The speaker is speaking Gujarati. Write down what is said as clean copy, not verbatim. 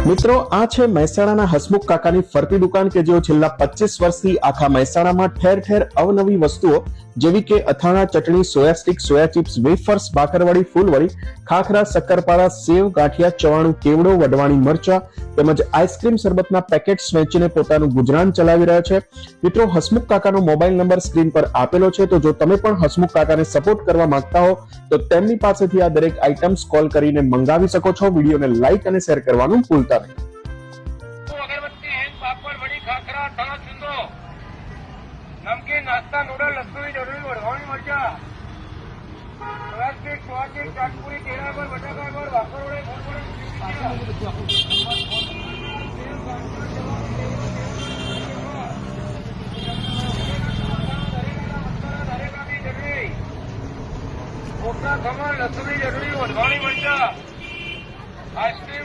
મિત્રો આ છે મહેસાણાના હસમુખ કાકાની ફરતી દુકાન કે જેઓ છેલ્લા 25 વર્ષથી આખા મહેસાણામાં ઠેર ઠેર અવનવી વસ્તુઓ જેવી કે અથાણા, ચટણી, soya stick, soya chips, wafers, બાકરવાળી, ફૂલવડી, ખાખરા, શક્કરપારા, સેવ, ગાંઠિયા, ચવાણું, કેવડો, વઢવાણી મરચા તેમજ આઈસ્ક્રીમ શરબતના પેકેટ્સ વેચીને પોતાનું ગુજરાન ચલાવી રહ્યા છે। મિત્રો હસમુખ કાકાનો મોબાઈલ નંબર સ્ક્રીન પર આપેલો છે, તો જો તમે પણ હસમુખ કાકાને સપોર્ટ કરવા માંગતા હો તો તેમની પાસેથી આ દરેક આઇટમ્સ કોલ કરીને મંગાવી શકો છો। વિડીયોને લાઈક અને શેર કરવાનું ભૂલતા નહીં। नमकीन नाश्ता नूडल लस्सी जरूरी वड़वाणी मरचा प्लास्टिक स्वादिष्ट चाटपुरी केला पर बटाका पर भाकरवडे खमण लस्सी जरूरी वड़वाणी मरचा आइसक्रीम